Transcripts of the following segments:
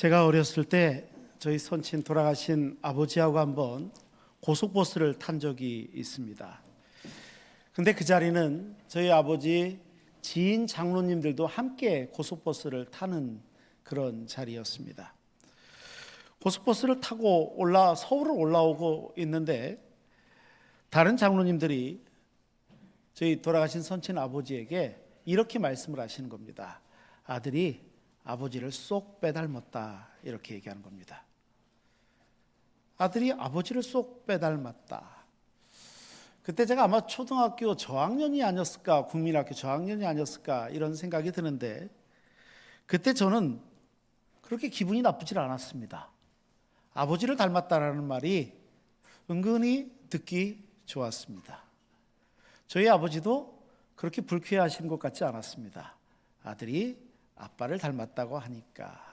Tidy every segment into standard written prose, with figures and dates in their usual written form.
제가 어렸을 때 저희 선친 돌아가신 아버지하고 한번 고속버스를 탄 적이 있습니다. 근데 그 자리는 저희 아버지 지인 장로님들도 함께 고속버스를 타는 그런 자리였습니다. 고속버스를 타고 서울을 올라오고 있는데 다른 장로님들이 저희 돌아가신 선친 아버지에게 이렇게 말씀을 하시는 겁니다. 아들이 아버지를 쏙 빼닮았다, 이렇게 얘기하는 겁니다. 아들이 아버지를 쏙 빼닮았다. 그때 제가 아마 초등학교 저학년이 아니었을까, 국민학교 저학년이 아니었을까, 이런 생각이 드는데 그때 저는 그렇게 기분이 나쁘지 않았습니다. 아버지를 닮았다라는 말이 은근히 듣기 좋았습니다. 저희 아버지도 그렇게 불쾌해하시는 것 같지 않았습니다. 아들이 아빠를 닮았다고 하니까.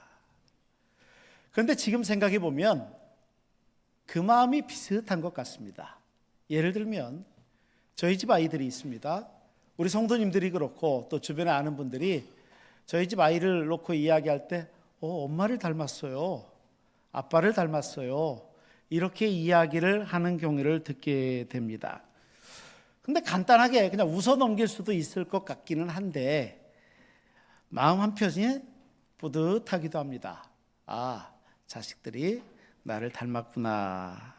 그런데 지금 생각해 보면 그 마음이 비슷한 것 같습니다. 예를 들면 저희 집 아이들이 있습니다. 우리 성도님들이 그렇고 또 주변에 아는 분들이 저희 집 아이를 놓고 이야기할 때 엄마를 닮았어요, 아빠를 닮았어요, 이렇게 이야기를 하는 경우를 듣게 됩니다. 근데 간단하게 그냥 웃어 넘길 수도 있을 것 같기는 한데 마음 한편이 뿌듯하기도 합니다. 아, 자식들이 나를 닮았구나.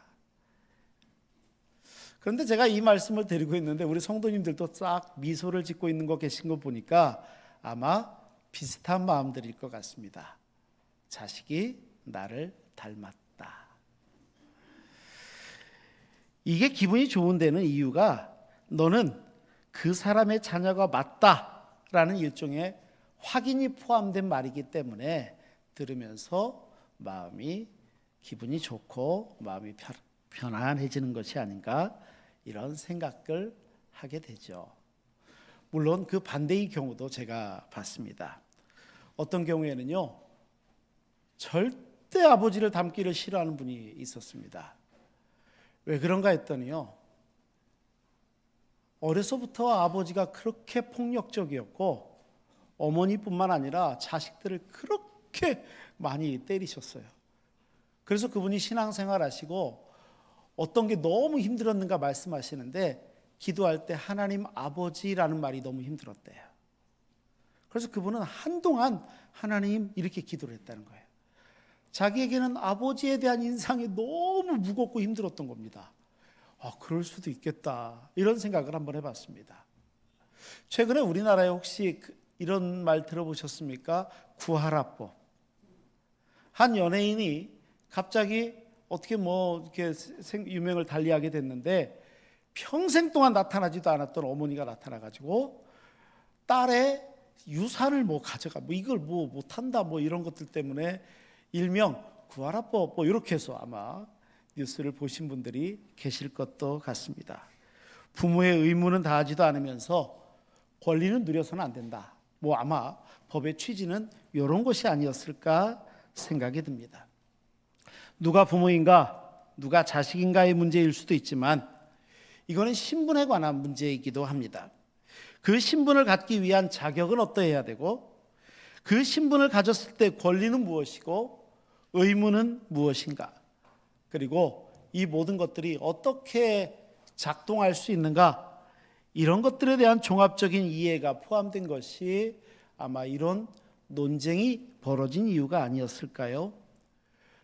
그런데 제가 이 말씀을 드리고 있는데 우리 성도님들도 싹 미소를 짓고 있는 거 계신 거 보니까 아마 비슷한 마음들일 것 같습니다. 자식이 나를 닮았다. 이게 기분이 좋은 데는 이유가 너는 그 사람의 자녀가 맞다라는 일종의 확인이 포함된 말이기 때문에 들으면서 기분이 좋고 마음이 편안해지는 것이 아닌가, 이런 생각을 하게 되죠. 물론 그 반대의 경우도 제가 봤습니다. 어떤 경우에는요, 절대 아버지를 닮기를 싫어하는 분이 있었습니다. 왜 그런가 했더니요, 어려서부터 아버지가 그렇게 폭력적이었고 어머니뿐만 아니라 자식들을 그렇게 많이 때리셨어요. 그래서 그분이 신앙생활 하시고 어떤 게 너무 힘들었는가 말씀하시는데 기도할 때 하나님 아버지라는 말이 너무 힘들었대요. 그래서 그분은 한동안 하나님 이렇게 기도를 했다는 거예요. 자기에게는 아버지에 대한 인상이 너무 무겁고 힘들었던 겁니다. 그럴 수도 있겠다, 이런 생각을 한번 해봤습니다. 최근에 우리나라에 혹시 이런 말 들어보셨습니까? 구하라법. 한 연예인이 갑자기 어떻게 이렇게 유명을 달리하게 됐는데 평생 동안 나타나지도 않았던 어머니가 나타나가지고 딸의 유산을 가져가, 이걸 못한다, 이런 것들 때문에 일명 구하라법, 이렇게 해서 아마 뉴스를 보신 분들이 계실 것도 같습니다. 부모의 의무는 다하지도 않으면서 권리는 누려서는 안 된다. 아마 법의 취지는 이런 것이 아니었을까 생각이 듭니다. 누가 부모인가, 누가 자식인가의 문제일 수도 있지만 이거는 신분에 관한 문제이기도 합니다. 그 신분을 갖기 위한 자격은 어떠해야 되고, 그 신분을 가졌을 때 권리는 무엇이고 의무는 무엇인가, 그리고 이 모든 것들이 어떻게 작동할 수 있는가, 이런 것들에 대한 종합적인 이해가 포함된 것이 아마 이런 논쟁이 벌어진 이유가 아니었을까요?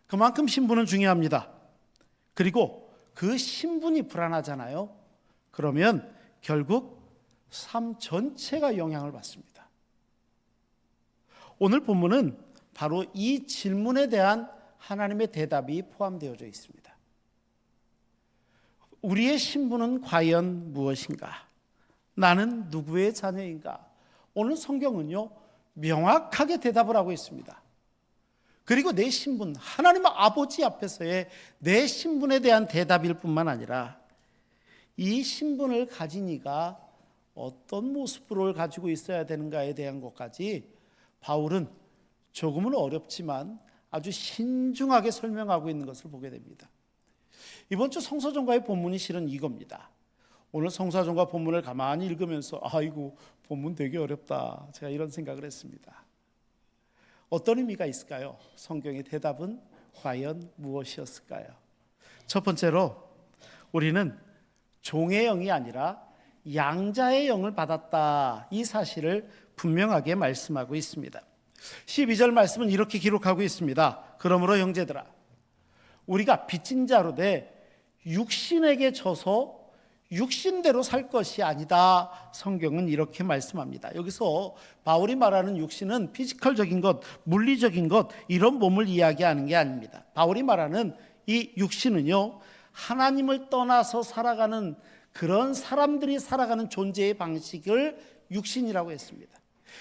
그만큼 신분은 중요합니다. 그리고 그 신분이 불안하잖아요. 그러면 결국 삶 전체가 영향을 받습니다. 오늘 본문은 바로 이 질문에 대한 하나님의 대답이 포함되어져 있습니다. 우리의 신분은 과연 무엇인가? 나는 누구의 자녀인가? 오늘 성경은요, 명확하게 대답을 하고 있습니다. 그리고 내 신분, 하나님 아버지 앞에서의 내 신분에 대한 대답일 뿐만 아니라 이 신분을 가진 이가 어떤 모습을 가지고 있어야 되는가에 대한 것까지 바울은 조금은 어렵지만 아주 신중하게 설명하고 있는 것을 보게 됩니다. 이번 주 성서전과의 본문이 실은 이겁니다. 오늘 성서전과 본문을 가만히 읽으면서 아이고, 본문 되게 어렵다, 제가 이런 생각을 했습니다. 어떤 의미가 있을까요? 성경의 대답은 과연 무엇이었을까요? 첫 번째로 우리는 종의 영이 아니라 양자의 영을 받았다, 이 사실을 분명하게 말씀하고 있습니다. 12절 말씀은 이렇게 기록하고 있습니다. 그러므로 형제들아, 우리가 빚진 자로 돼 육신에게 져서 육신대로 살 것이 아니다, 성경은 이렇게 말씀합니다. 여기서 바울이 말하는 육신은 피지컬적인 것, 물리적인 것, 이런 몸을 이야기하는 게 아닙니다. 바울이 말하는 이 육신은요, 하나님을 떠나서 살아가는 그런 사람들이 살아가는 존재의 방식을 육신이라고 했습니다.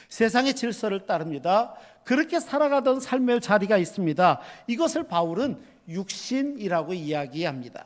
세상의 질서를 따릅니다. 그렇게 살아가던 삶의 자리가 있습니다. 이것을 바울은 육신이라고 이야기합니다.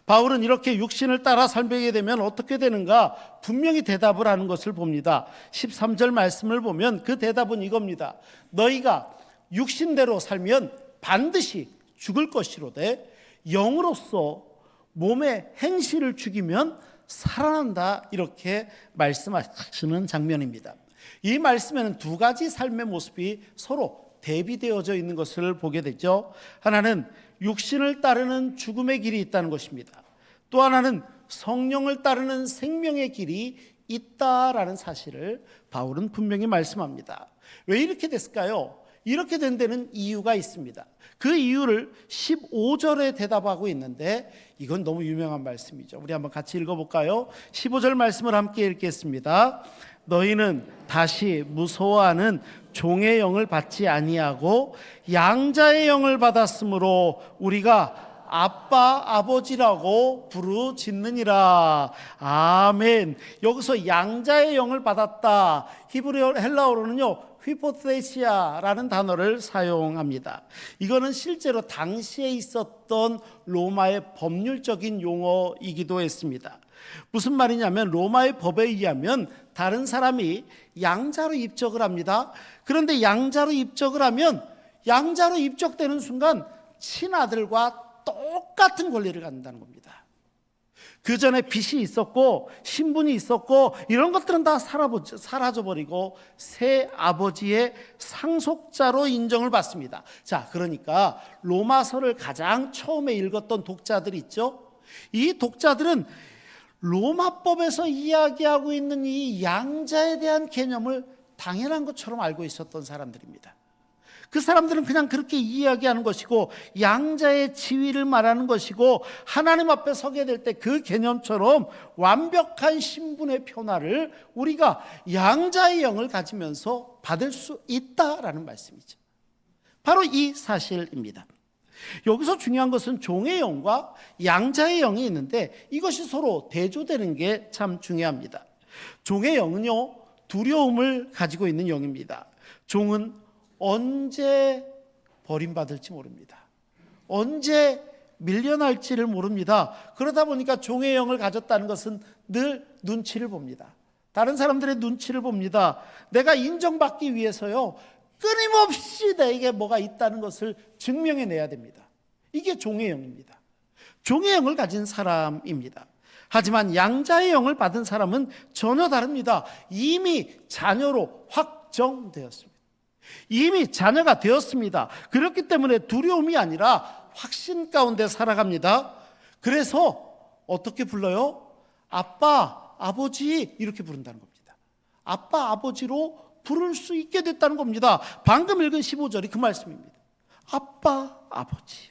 바울은 이렇게 육신을 따라 살게 되면 어떻게 되는가 분명히 대답을 하는 것을 봅니다. 13절 말씀을 보면 그 대답은 이겁니다. 너희가 육신대로 살면 반드시 죽을 것이로되 영으로서 몸의 행실을 죽이면 살아난다, 이렇게 말씀하시는 장면입니다. 이 말씀에는 두 가지 삶의 모습이 서로 대비되어져 있는 것을 보게 되죠. 하나는 육신을 따르는 죽음의 길이 있다는 것입니다. 또 하나는 성령을 따르는 생명의 길이 있다라는 사실을 바울은 분명히 말씀합니다. 왜 이렇게 됐을까요? 이렇게 된 데는 이유가 있습니다. 그 이유를 15절에 대답하고 있는데 이건 너무 유명한 말씀이죠. 우리 한번 같이 읽어볼까요? 15절 말씀을 함께 읽겠습니다. 너희는 다시 무서워하는 종의 영을 받지 아니하고 양자의 영을 받았으므로 우리가 아빠 아버지라고 부르짖느니라. 아멘. 여기서 양자의 영을 받았다, 히브리어 헬라어로는요 휘포테시아라는 단어를 사용합니다. 이거는 실제로 당시에 있었던 로마의 법률적인 용어이기도 했습니다. 무슨 말이냐면 로마의 법에 의하면 다른 사람이 양자로 입적을 합니다. 그런데 양자로 입적을 하면 양자로 입적되는 순간 친아들과 똑같은 권리를 갖는다는 겁니다. 그 전에 빚이 있었고 신분이 있었고 이런 것들은 다 사라져버리고 새 아버지의 상속자로 인정을 받습니다. 자, 그러니까 로마서를 가장 처음에 읽었던 독자들 있죠? 이 독자들은 로마법에서 이야기하고 있는 이 양자에 대한 개념을 당연한 것처럼 알고 있었던 사람들입니다. 그 사람들은 그냥 그렇게 이야기하는 것이고 양자의 지위를 말하는 것이고 하나님 앞에 서게 될 때 그 개념처럼 완벽한 신분의 변화를 우리가 양자의 영을 가지면서 받을 수 있다라는 말씀이죠. 바로 이 사실입니다. 여기서 중요한 것은 종의 영과 양자의 영이 있는데 이것이 서로 대조되는 게 참 중요합니다. 종의 영은요 두려움을 가지고 있는 영입니다. 종은 언제 버림받을지 모릅니다. 언제 밀려날지를 모릅니다. 그러다 보니까 종의 영을 가졌다는 것은 늘 눈치를 봅니다. 다른 사람들의 눈치를 봅니다. 내가 인정받기 위해서요 끊임없이 내게 뭐가 있다는 것을 증명해내야 됩니다. 이게 종의 영입니다. 종의 영을 가진 사람입니다. 하지만 양자의 영을 받은 사람은 전혀 다릅니다. 이미 자녀로 확정되었습니다. 이미 자녀가 되었습니다. 그렇기 때문에 두려움이 아니라 확신 가운데 살아갑니다. 그래서 어떻게 불러요? 아빠, 아버지 이렇게 부른다는 겁니다. 아빠, 아버지로 부를 수 있게 됐다는 겁니다. 방금 읽은 15절이 그 말씀입니다. 아빠, 아버지.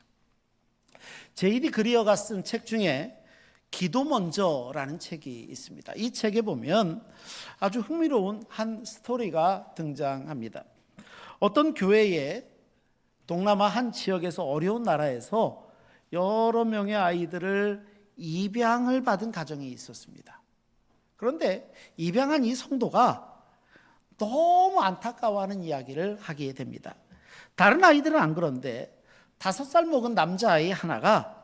제이디 그리어가 쓴 책 중에 기도 먼저라는 책이 있습니다. 이 책에 보면 아주 흥미로운 한 스토리가 등장합니다. 어떤 교회에 동남아 한 지역에서 어려운 나라에서 여러 명의 아이들을 입양을 받은 가정이 있었습니다. 그런데 입양한 이 성도가 너무 안타까워하는 이야기를 하게 됩니다. 다른 아이들은 안 그런데 5살 먹은 남자아이 하나가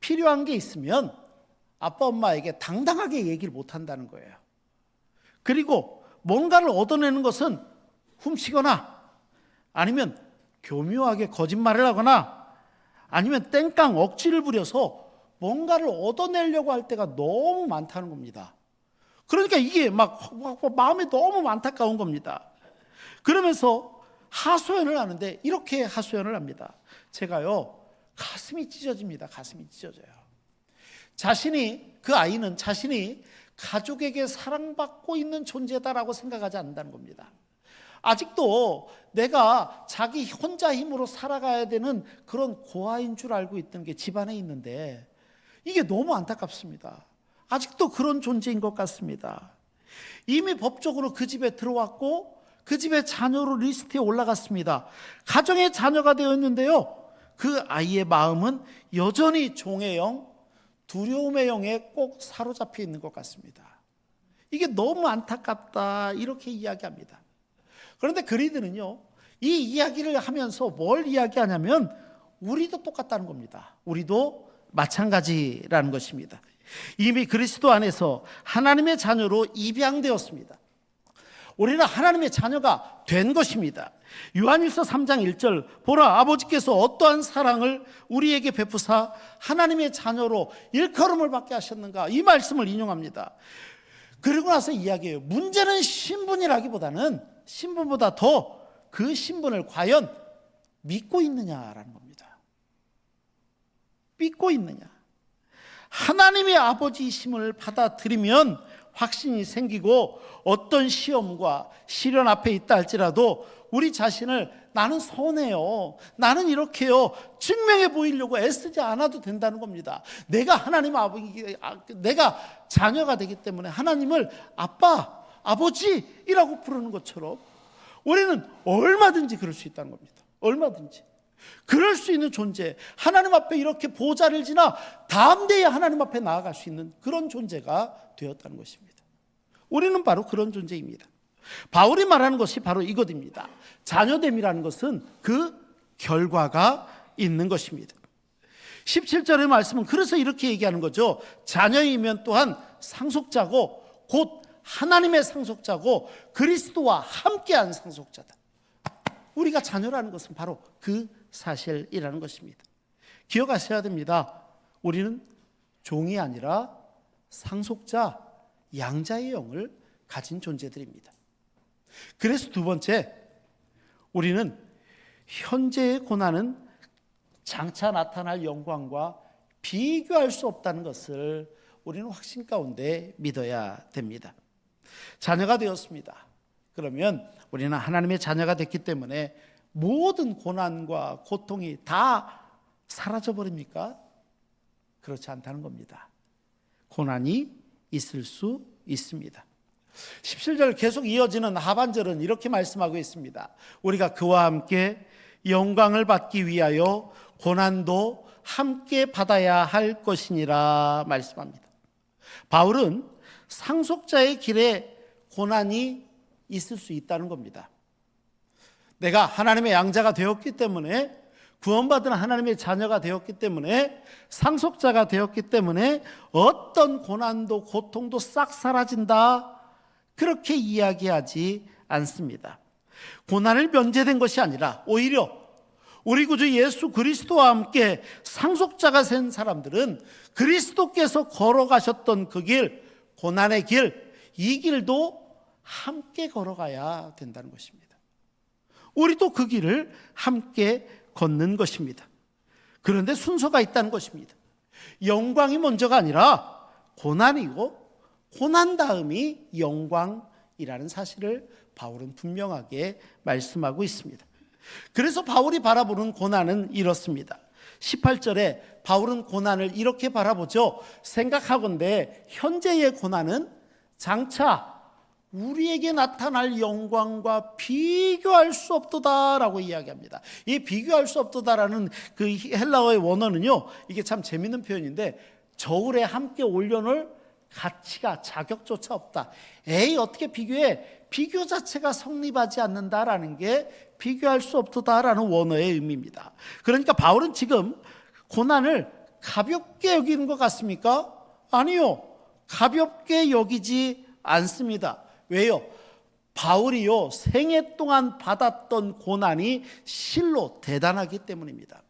필요한 게 있으면 아빠 엄마에게 당당하게 얘기를 못한다는 거예요. 그리고 뭔가를 얻어내는 것은 훔치거나 아니면 교묘하게 거짓말을 하거나 아니면 땡깡 억지를 부려서 뭔가를 얻어내려고 할 때가 너무 많다는 겁니다. 그러니까 이게 막 마음이 너무 안타까운 겁니다. 그러면서 하소연을 하는데 이렇게 하소연을 합니다. 제가요, 가슴이 찢어집니다. 가슴이 찢어져요. 그 아이는 자신이 가족에게 사랑받고 있는 존재다라고 생각하지 않는다는 겁니다. 아직도 내가 자기 혼자 힘으로 살아가야 되는 그런 고아인 줄 알고 있던 게 집안에 있는데 이게 너무 안타깝습니다. 아직도 그런 존재인 것 같습니다. 이미 법적으로 그 집에 들어왔고 그 집의 자녀로 리스트에 올라갔습니다. 가정의 자녀가 되었는데요, 그 아이의 마음은 여전히 종의 영, 두려움의 영에 꼭 사로잡혀 있는 것 같습니다. 이게 너무 안타깝다, 이렇게 이야기합니다. 그런데 그리드는요, 이 이야기를 하면서 뭘 이야기하냐면 우리도 똑같다는 겁니다. 우리도 마찬가지라는 것입니다. 이미 그리스도 안에서 하나님의 자녀로 입양되었습니다. 우리는 하나님의 자녀가 된 것입니다. 요한일서 3장 1절, 보라 아버지께서 어떠한 사랑을 우리에게 베푸사 하나님의 자녀로 일컬음을 받게 하셨는가, 이 말씀을 인용합니다. 그리고 나서 이야기해요. 문제는 신분이라기보다는 신분보다 더 그 신분을 과연 믿고 있느냐라는 겁니다. 믿고 있느냐. 하나님의 아버지이심을 받아들이면 확신이 생기고 어떤 시험과 시련 앞에 있다 할지라도 우리 자신을 나는 선해요, 나는 이렇게요 증명해 보이려고 애쓰지 않아도 된다는 겁니다. 내가 하나님 내가 자녀가 되기 때문에 하나님을 아빠, 아버지이라고 부르는 것처럼 우리는 얼마든지 그럴 수 있다는 겁니다. 얼마든지 그럴 수 있는 존재, 하나님 앞에 이렇게 보좌를 지나 담대히 하나님 앞에 나아갈 수 있는 그런 존재가 되었다는 것입니다. 우리는 바로 그런 존재입니다. 바울이 말하는 것이 바로 이것입니다. 자녀됨이라는 것은 그 결과가 있는 것입니다. 17절의 말씀은 그래서 이렇게 얘기하는 거죠. 자녀이면 또한 상속자고 곧 하나님의 상속자고 그리스도와 함께한 상속자다. 우리가 자녀라는 것은 바로 그 사실이라는 것입니다. 기억하셔야 됩니다. 우리는 종이 아니라 상속자, 양자의 영을 가진 존재들입니다. 그래서 두 번째, 우리는 현재의 고난은 장차 나타날 영광과 비교할 수 없다는 것을 우리는 확신 가운데 믿어야 됩니다. 자녀가 되었습니다. 그러면 우리는 하나님의 자녀가 됐기 때문에 모든 고난과 고통이 다 사라져 버립니까? 그렇지 않다는 겁니다. 고난이 있을 수 있습니다. 17절 계속 이어지는 하반절은 이렇게 말씀하고 있습니다. 우리가 그와 함께 영광을 받기 위하여 고난도 함께 받아야 할 것이니라 말씀합니다. 바울은 상속자의 길에 고난이 있을 수 있다는 겁니다. 내가 하나님의 양자가 되었기 때문에, 구원받은 하나님의 자녀가 되었기 때문에, 상속자가 되었기 때문에 어떤 고난도 고통도 싹 사라진다, 그렇게 이야기하지 않습니다. 고난을 면제된 것이 아니라 오히려 우리 구주 예수 그리스도와 함께 상속자가 된 사람들은 그리스도께서 걸어가셨던 그 길, 고난의 길, 이 길도 함께 걸어가야 된다는 것입니다. 우리도 그 길을 함께 걷는 것입니다. 그런데 순서가 있다는 것입니다. 영광이 먼저가 아니라 고난이고, 고난 다음이 영광이라는 사실을 바울은 분명하게 말씀하고 있습니다. 그래서 바울이 바라보는 고난은 이렇습니다. 18절에 바울은 고난을 이렇게 바라보죠. 생각하건대 현재의 고난은 장차 우리에게 나타날 영광과 비교할 수 없도다라고 이야기합니다. 이 비교할 수 없도다라는 그 헬라어의 원어는요, 이게 참 재밌는 표현인데, 저울에 함께 올려놓을 가치가, 자격조차 없다. 에이, 어떻게 비교해? 비교 자체가 성립하지 않는다라는 게 비교할 수 없도다라는 원어의 의미입니다. 그러니까 바울은 지금 고난을 가볍게 여기는 것 같습니까? 아니요, 가볍게 여기지 않습니다. 왜요? 바울이요, 생애 동안 받았던 고난이 실로 대단하기 때문입니다.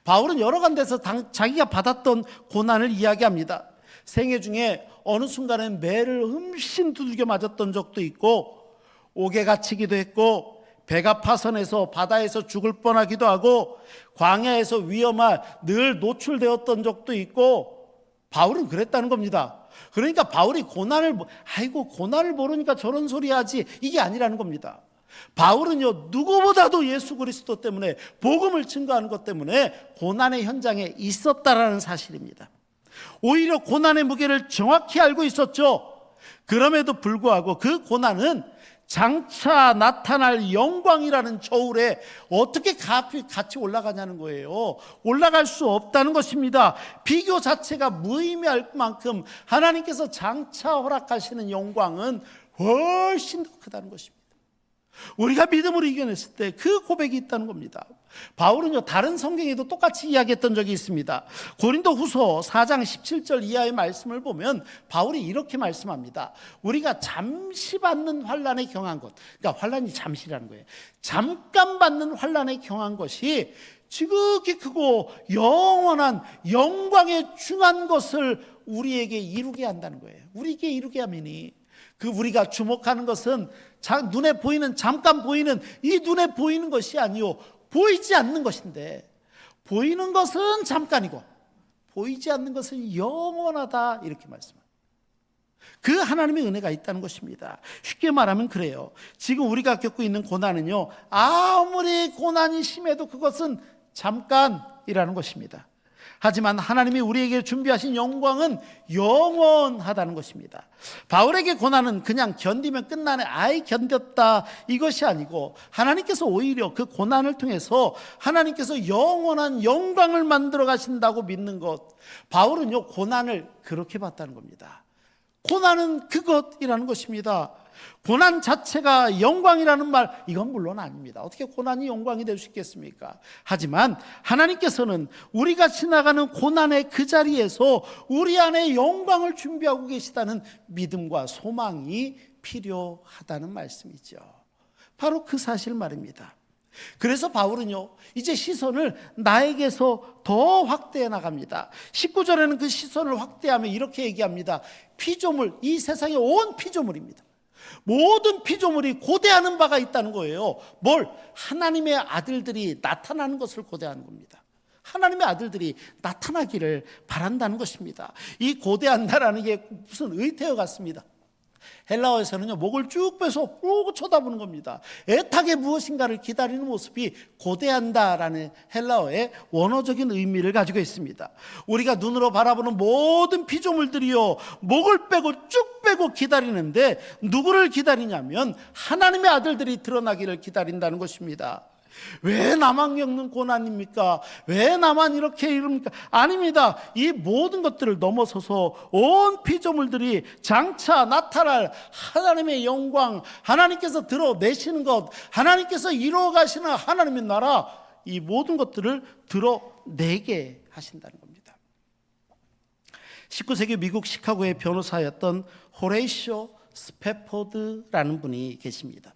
바울은 여러 군데서 자기가 받았던 고난을 이야기합니다. 생애 중에 어느 순간엔 매를 흠씬 두들겨 맞았던 적도 있고, 옥에 갇히기도 했고, 배가 파선해서 바다에서 죽을 뻔하기도 하고 광야에서 위험한 늘 노출되었던 적도 있고 바울은 그랬다는 겁니다. 그러니까 바울이 고난을 모르니까 저런 소리 하지 이게 아니라는 겁니다. 바울은요 누구보다도 예수 그리스도 때문에 복음을 증거하는 것 때문에 고난의 현장에 있었다라는 사실입니다. 오히려 고난의 무게를 정확히 알고 있었죠. 그럼에도 불구하고 그 고난은 장차 나타날 영광이라는 저울에 어떻게 같이 올라가냐는 거예요. 올라갈 수 없다는 것입니다. 비교 자체가 무의미할 만큼 하나님께서 장차 허락하시는 영광은 훨씬 더 크다는 것입니다. 우리가 믿음으로 이겨냈을 때 그 고백이 있다는 겁니다. 바울은요 다른 성경에도 똑같이 이야기했던 적이 있습니다. 고린도 후서 4장 17절 이하의 말씀을 보면 바울이 이렇게 말씀합니다. 우리가 잠시 받는 환난에 경한 것, 그러니까 환난이 잠시라는 거예요. 잠깐 받는 환난에 경한 것이 지극히 크고 영원한 영광에 중한 것을 우리에게 이루게 한다는 거예요. 우리에게 이루게 하면이 그 우리가 주목하는 것은 눈에 보이는 잠깐 보이는 이 눈에 보이는 것이 아니요 보이지 않는 것인데 보이는 것은 잠깐이고 보이지 않는 것은 영원하다 이렇게 말씀합니다. 그 하나님의 은혜가 있다는 것입니다. 쉽게 말하면 그래요. 지금 우리가 겪고 있는 고난은요 아무리 고난이 심해도 그것은 잠깐이라는 것입니다. 하지만 하나님이 우리에게 준비하신 영광은 영원하다는 것입니다. 바울에게 고난은 그냥 견디면 끝나네, 아이 견뎠다 이것이 아니고 하나님께서 오히려 그 고난을 통해서 하나님께서 영원한 영광을 만들어 가신다고 믿는 것. 바울은요 고난을 그렇게 봤다는 겁니다. 고난은 그것이라는 것입니다. 고난 자체가 영광이라는 말, 이건 물론 아닙니다. 어떻게 고난이 영광이 될 수 있겠습니까? 하지만 하나님께서는 우리가 지나가는 고난의 그 자리에서 우리 안에 영광을 준비하고 계시다는 믿음과 소망이 필요하다는 말씀이죠. 바로 그 사실 말입니다. 그래서 바울은요 이제 시선을 나에게서 더 확대해 나갑니다. 19절에는 그 시선을 확대하며 이렇게 얘기합니다. 피조물, 이 세상의 온 피조물입니다. 모든 피조물이 고대하는 바가 있다는 거예요. 뭘? 하나님의 아들들이 나타나는 것을 고대하는 겁니다. 하나님의 아들들이 나타나기를 바란다는 것입니다. 이 고대한다라는 게 무슨 의태어 같습니다. 헬라어에서는요 목을 쭉 빼서 쭉 쳐다보는 겁니다. 애타게 무엇인가를 기다리는 모습이 고대한다라는 헬라어의 원어적인 의미를 가지고 있습니다. 우리가 눈으로 바라보는 모든 피조물들이요 목을 빼고 쭉 빼고 기다리는데 누구를 기다리냐면 하나님의 아들들이 드러나기를 기다린다는 것입니다. 왜 나만 겪는 고난입니까? 왜 나만 이렇게 이럽니까? 아닙니다. 이 모든 것들을 넘어서서 온 피조물들이 장차 나타날 하나님의 영광, 하나님께서 드러내시는 것, 하나님께서 이루어 가시는 하나님의 나라, 이 모든 것들을 드러내게 하신다는 겁니다. 19세기 미국 시카고의 변호사였던 호레이쇼 스패포드라는 분이 계십니다.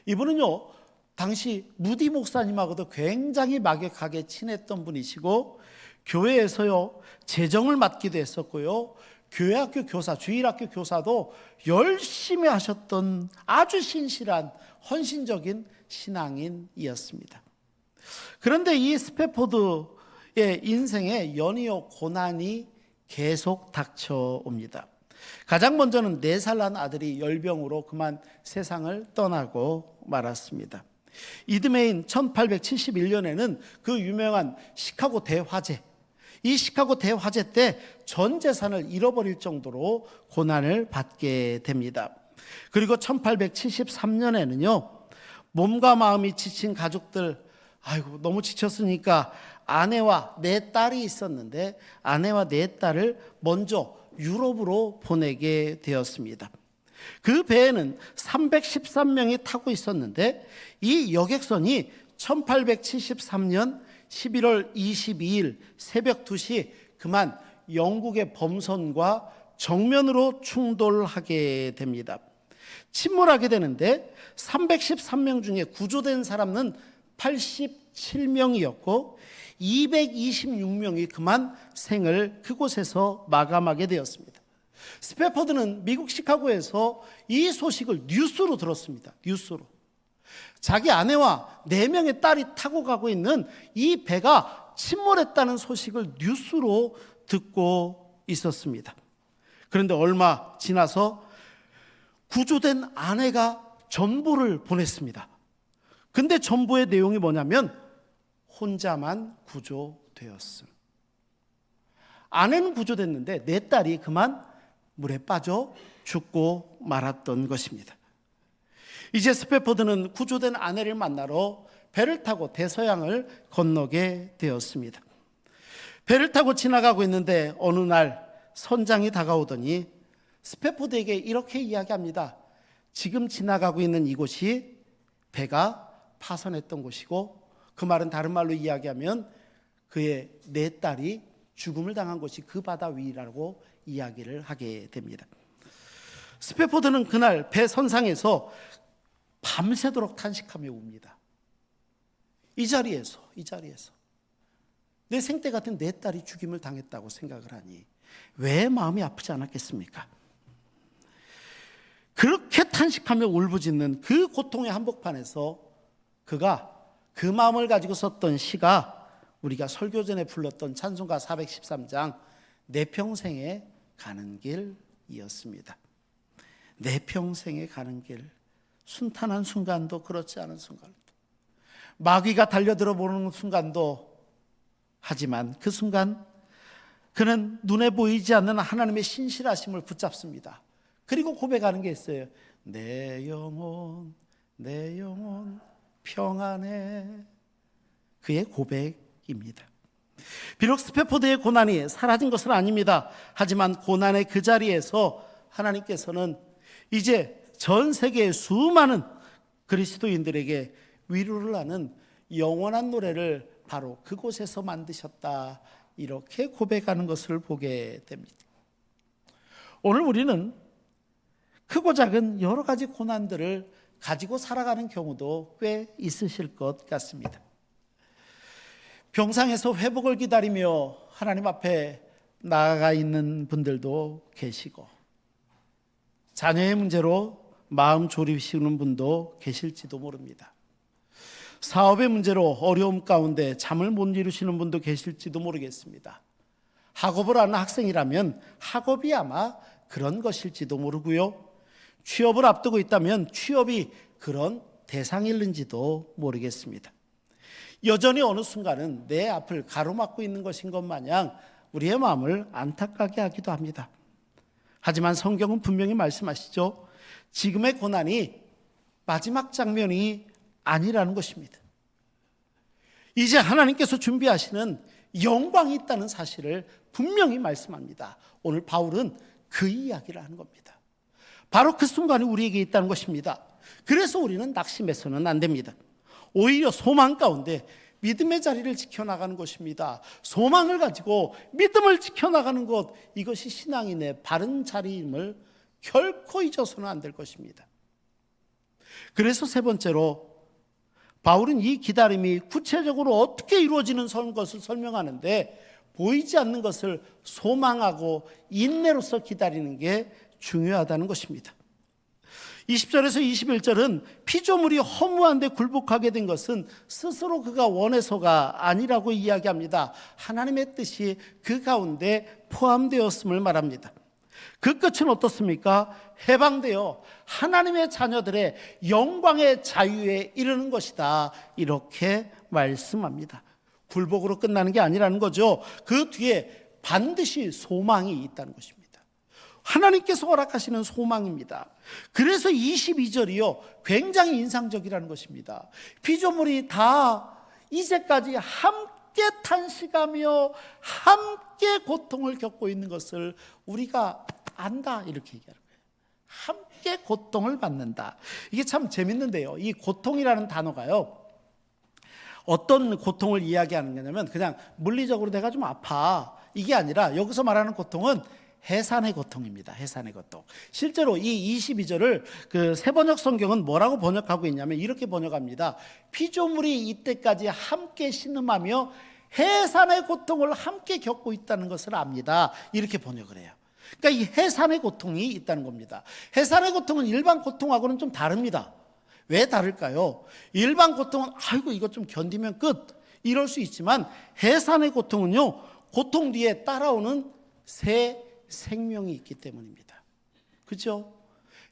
이분은요 당시 무디 목사님하고도 굉장히 막역하게 친했던 분이시고 교회에서요 재정을 맡기도 했었고요 교회학교 교사, 주일학교 교사도 열심히 하셨던 아주 신실한 헌신적인 신앙인이었습니다. 그런데 이 스패포드의 인생에 연이어 고난이 계속 닥쳐옵니다. 가장 먼저는 4살 난 아들이 열병으로 그만 세상을 떠나고 말았습니다. 이듬해인 1871년에는 그 유명한 시카고 대화재, 이 시카고 대화재 때 전 재산을 잃어버릴 정도로 고난을 받게 됩니다. 그리고 1873년에는요 몸과 마음이 지친 가족들, 아이고 너무 지쳤으니까 아내와 4딸이 있었는데 아내와 4딸을 먼저 유럽으로 보내게 되었습니다. 그 배에는 313명이 타고 있었는데 이 여객선이 1873년 11월 22일 새벽 2시 그만 영국의 범선과 정면으로 충돌하게 됩니다. 침몰하게 되는데 313명 중에 구조된 사람은 87명이었고 226명이 그만 생을 그곳에서 마감하게 되었습니다. 스패포드는 미국 시카고에서 이 소식을 뉴스로 들었습니다. 뉴스로. 자기 아내와 4명의 딸이 타고 가고 있는 이 배가 침몰했다는 소식을 뉴스로 듣고 있었습니다. 그런데 얼마 지나서 구조된 아내가 전보를 보냈습니다. 근데 전보의 내용이 뭐냐면 혼자만 구조되었음. 아내는 구조됐는데 4딸이 그만 물에 빠져 죽고 말았던 것입니다. 이제 스패포드는 구조된 아내를 만나러 배를 타고 대서양을 건너게 되었습니다. 배를 타고 지나가고 있는데 어느 날 선장이 다가오더니 스패포드에게 이렇게 이야기합니다. 지금 지나가고 있는 이곳이 배가 파손했던 곳이고, 그 말은 다른 말로 이야기하면 그의 4딸이 죽음을 당한 곳이 그 바다 위라고 이야기를 하게 됩니다. 스패포드는 그날 배 선상에서 밤새도록 탄식하며 웁니다. 이 자리에서 내 생때 같은 4딸이 죽임을 당했다고 생각을 하니 왜 마음이 아프지 않았겠습니까? 그렇게 탄식하며 울부짖는 그 고통의 한복판에서 그가 그 마음을 가지고 썼던 시가 우리가 설교 전에 불렀던 찬송가 413장 내 평생에 가는 길이었습니다. 내 평생에 가는 길, 순탄한 순간도 그렇지 않은 순간도, 마귀가 달려들어 보는 순간도, 하지만 그 순간 그는 눈에 보이지 않는 하나님의 신실하심을 붙잡습니다. 그리고 고백하는 게 있어요. 내 영혼 평안해. 그의 고백입니다. 비록 스패포드의 고난이 사라진 것은 아닙니다. 하지만 고난의 그 자리에서 하나님께서는 이제 전 세계의 수많은 그리스도인들에게 위로를 하는 영원한 노래를 바로 그곳에서 만드셨다, 이렇게 고백하는 것을 보게 됩니다. 오늘 우리는 크고 작은 여러 가지 고난들을 가지고 살아가는 경우도 꽤 있으실 것 같습니다. 병상에서 회복을 기다리며 하나님 앞에 나아가 있는 분들도 계시고, 자녀의 문제로 마음 졸이시는 분도 계실지도 모릅니다. 사업의 문제로 어려움 가운데 잠을 못 이루시는 분도 계실지도 모르겠습니다. 학업을 하는 학생이라면 학업이 아마 그런 것일지도 모르고요. 취업을 앞두고 있다면 취업이 그런 대상일는지도 모르겠습니다. 여전히 어느 순간은 내 앞을 가로막고 있는 것인 것 마냥 우리의 마음을 안타깝게 하기도 합니다. 하지만 성경은 분명히 말씀하시죠. 지금의 고난이 마지막 장면이 아니라는 것입니다. 이제 하나님께서 준비하시는 영광이 있다는 사실을 분명히 말씀합니다. 오늘 바울은 그 이야기를 하는 겁니다. 바로 그 순간이 우리에게 있다는 것입니다. 그래서 우리는 낙심해서는 안 됩니다. 오히려 소망 가운데 믿음의 자리를 지켜나가는 것입니다. 소망을 가지고 믿음을 지켜나가는 것, 이것이 신앙인의 바른 자리임을 결코 잊어서는 안 될 것입니다. 그래서 세 번째로 바울은 이 기다림이 구체적으로 어떻게 이루어지는 것을 설명하는데, 보이지 않는 것을 소망하고 인내로서 기다리는 게 중요하다는 것입니다. 20절에서 21절은 피조물이 허무한데 굴복하게 된 것은 스스로 그가 원해서가 아니라고 이야기합니다. 하나님의 뜻이 그 가운데 포함되었음을 말합니다. 그 끝은 어떻습니까? 해방되어 하나님의 자녀들의 영광의 자유에 이르는 것이다, 이렇게 말씀합니다. 굴복으로 끝나는 게 아니라는 거죠. 그 뒤에 반드시 소망이 있다는 것입니다. 하나님께서 허락하시는 소망입니다. 그래서 22절이요, 굉장히 인상적이라는 것입니다. 피조물이 다 이제까지 함께 탄식하며 함께 고통을 겪고 있는 것을 우리가 안다, 이렇게 얘기하는 거예요. 함께 고통을 받는다. 이게 참 재밌는데요, 이 고통이라는 단어가요, 어떤 고통을 이야기하는 거냐면 그냥 물리적으로 내가 좀 아파, 이게 아니라 여기서 말하는 고통은 해산의 고통입니다. 해산의 고통. 실제로 이 22절을 그 세번역 성경은 뭐라고 번역하고 있냐면 이렇게 번역합니다. 피조물이 이때까지 함께 신음하며 해산의 고통을 함께 겪고 있다는 것을 압니다, 이렇게 번역을 해요. 그러니까 이 해산의 고통이 있다는 겁니다. 해산의 고통은 일반 고통하고는 좀 다릅니다. 왜 다를까요? 일반 고통은 아이고 이것 좀 견디면 끝 이럴 수 있지만 해산의 고통은요, 고통 뒤에 따라오는 새 생명이 있기 때문입니다. 그렇죠?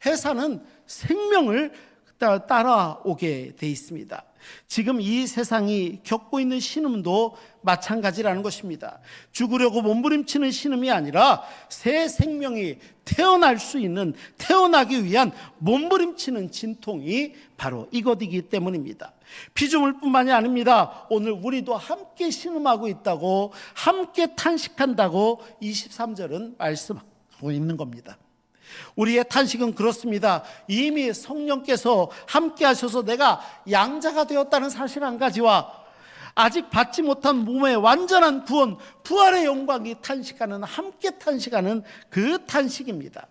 해산은 생명을 따라오게 돼 있습니다. 지금 이 세상이 겪고 있는 신음도 마찬가지라는 것입니다. 죽으려고 몸부림치는 신음이 아니라 새 생명이 태어날 수 있는, 태어나기 위한 몸부림치는 진통이 바로 이것이기 때문입니다. 피조물뿐만이 아닙니다. 오늘 우리도 함께 신음하고 있다고, 함께 탄식한다고 23절은 말씀하고 있는 겁니다. 우리의 탄식은 그렇습니다. 이미 성령께서 함께 하셔서 내가 양자가 되었다는 사실 한 가지와 아직 받지 못한 몸의 완전한 구원, 부활의 영광이 탄식하는, 함께 탄식하는 그 탄식입니다.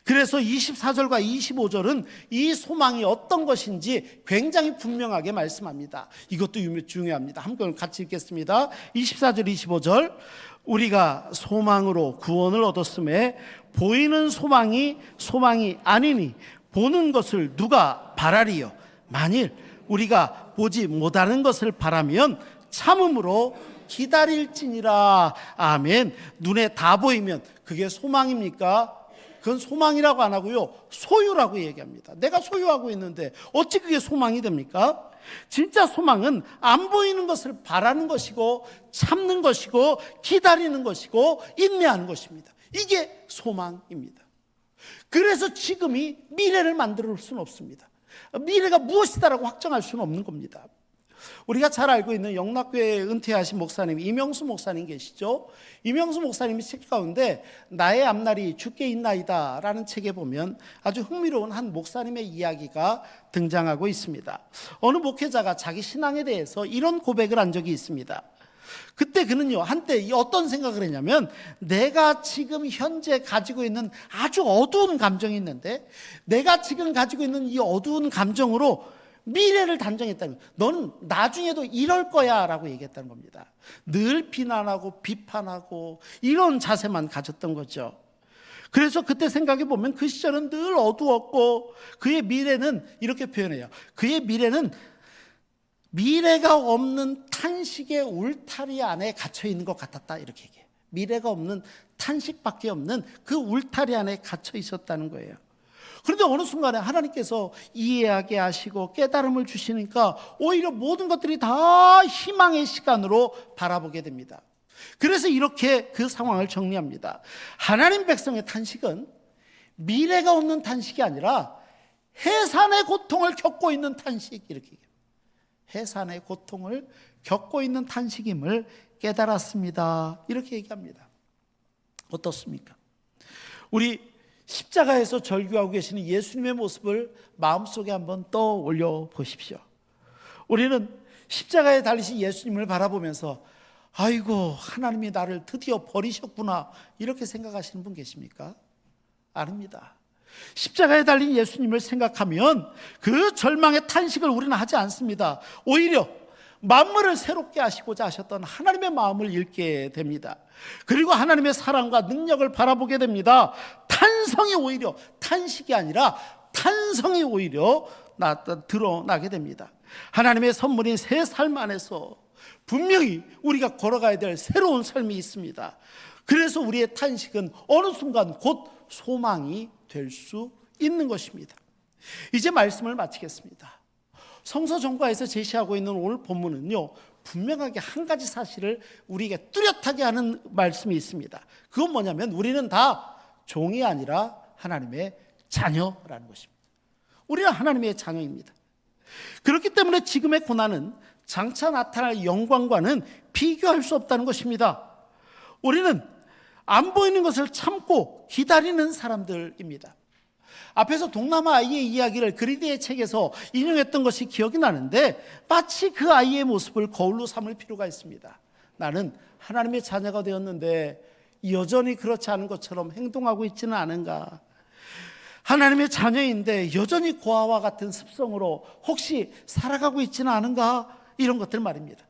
그래서 24절과 25절은 이 소망이 어떤 것인지 굉장히 분명하게 말씀합니다. 이것도 중요합니다. 한번 같이 읽겠습니다. 24절 25절 우리가 소망으로 구원을 얻었음에 보이는 소망이 아니니 보는 것을 누가 바라리요. 만일 우리가 보지 못하는 것을 바라면 참음으로 기다릴지니라. 아멘. 눈에 다 보이면 그게 소망입니까? 그건 소망이라고 안 하고요, 소유라고 얘기합니다. 내가 소유하고 있는데 어찌 그게 소망이 됩니까? 진짜 소망은 안 보이는 것을 바라는 것이고, 참는 것이고, 기다리는 것이고, 인내하는 것입니다. 이게 소망입니다. 그래서 지금이 미래를 만들 수는 없습니다. 미래가 무엇이다라고 확정할 수는 없는 겁니다. 우리가 잘 알고 있는 영락교회 은퇴하신 목사님 이명수 목사님 계시죠? 이명수 목사님이 책 가운데 나의 앞날이 주께 있나이다 라는 책에 보면 아주 흥미로운 한 목사님의 이야기가 등장하고 있습니다. 어느 목회자가 자기 신앙에 대해서 이런 고백을 한 적이 있습니다. 그때 그는요, 한때 어떤 생각을 했냐면, 내가 지금 현재 가지고 있는 아주 어두운 감정이 있는데, 내가 지금 가지고 있는 이 어두운 감정으로 미래를 단정했다는 거예요. 너는 나중에도 이럴 거야 라고 얘기했다는 겁니다. 늘 비난하고 비판하고 이런 자세만 가졌던 거죠. 그래서 그때 생각해 보면 그 시절은 늘 어두웠고, 그의 미래는 이렇게 표현해요. 그의 미래는 미래가 없는 탄식의 울타리 안에 갇혀 있는 것 같았다, 이렇게 얘기해요. 미래가 없는, 탄식밖에 없는 그 울타리 안에 갇혀 있었다는 거예요. 그런데 어느 순간에 하나님께서 이해하게 하시고 깨달음을 주시니까 오히려 모든 것들이 다 희망의 시간으로 바라보게 됩니다. 그래서 이렇게 그 상황을 정리합니다. 하나님 백성의 탄식은 미래가 없는 탄식이 아니라 해산의 고통을 겪고 있는 탄식, 이렇게 얘기해요. 해산의 고통을 겪고 있는 탄식임을 깨달았습니다, 이렇게 얘기합니다. 어떻습니까? 우리 십자가에서 절규하고 계시는 예수님의 모습을 마음속에 한번 떠올려 보십시오. 우리는 십자가에 달리신 예수님을 바라보면서 아이고, 하나님이 나를 드디어 버리셨구나, 이렇게 생각하시는 분 계십니까? 아닙니다. 십자가에 달린 예수님을 생각하면 그 절망의 탄식을 우리는 하지 않습니다. 오히려 만물을 새롭게 하시고자 하셨던 하나님의 마음을 읽게 됩니다. 그리고 하나님의 사랑과 능력을 바라보게 됩니다. 탄성이 오히려 탄식이 아니라 탄성이 오히려 드러나게 됩니다. 하나님의 선물인 새 삶 안에서 분명히 우리가 걸어가야 될 새로운 삶이 있습니다. 그래서 우리의 탄식은 어느 순간 곧 소망이 될 수 있는 것입니다. 이제 말씀을 마치겠습니다. 성서 전과에서 제시하고 있는 오늘 본문은요, 분명하게 한 가지 사실을 우리에게 뚜렷하게 하는 말씀이 있습니다. 그건 뭐냐면 우리는 다 종이 아니라 하나님의 자녀라는 것입니다. 우리는 하나님의 자녀입니다. 그렇기 때문에 지금의 고난은 장차 나타날 영광과는 비교할 수 없다는 것입니다. 우리는 안 보이는 것을 참고 기다리는 사람들입니다. 앞에서 동남아 아이의 이야기를 그리드의 책에서 인용했던 것이 기억이 나는데, 마치 그 아이의 모습을 거울로 삼을 필요가 있습니다. 나는 하나님의 자녀가 되었는데 여전히 그렇지 않은 것처럼 행동하고 있지는 않은가? 하나님의 자녀인데 여전히 고아와 같은 습성으로 혹시 살아가고 있지는 않은가? 이런 것들 말입니다.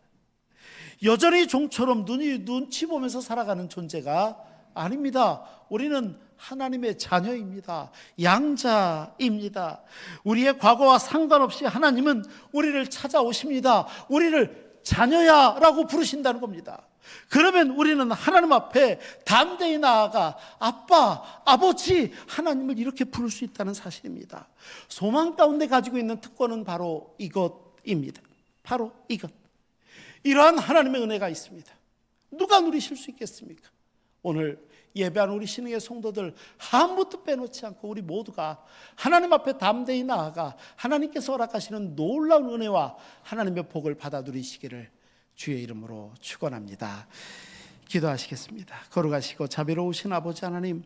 여전히 종처럼 눈치 보면서 살아가는 존재가 아닙니다. 우리는 하나님의 자녀입니다. 양자입니다. 우리의 과거와 상관없이 하나님은 우리를 찾아오십니다. 우리를 자녀야라고 부르신다는 겁니다. 그러면 우리는 하나님 앞에 담대히 나아가 아빠, 아버지, 하나님을 이렇게 부를 수 있다는 사실입니다. 소망 가운데 가지고 있는 특권은 바로 이것입니다. 바로 이것. 이러한 하나님의 은혜가 있습니다. 누가 누리실 수 있겠습니까? 오늘 예배하는 우리 신흥의 성도들 한 분도 빼놓지 않고 우리 모두가 하나님 앞에 담대히 나아가 하나님께서 허락하시는 놀라운 은혜와 하나님의 복을 받아 누리시기를 주의 이름으로 축원합니다. 기도하시겠습니다. 걸어가시고 자비로우신 아버지 하나님,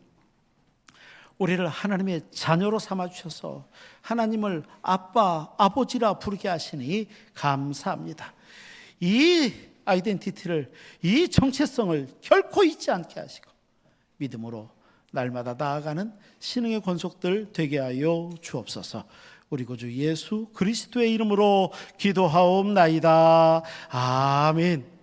우리를 하나님의 자녀로 삼아주셔서 하나님을 아빠, 아버지라 부르게 하시니 감사합니다. 이 아이덴티티를, 이 정체성을 결코 잊지 않게 하시고 믿음으로 날마다 나아가는 신흥의 권속들 되게 하여 주옵소서. 우리 구주 예수 그리스도의 이름으로 기도하옵나이다. 아멘.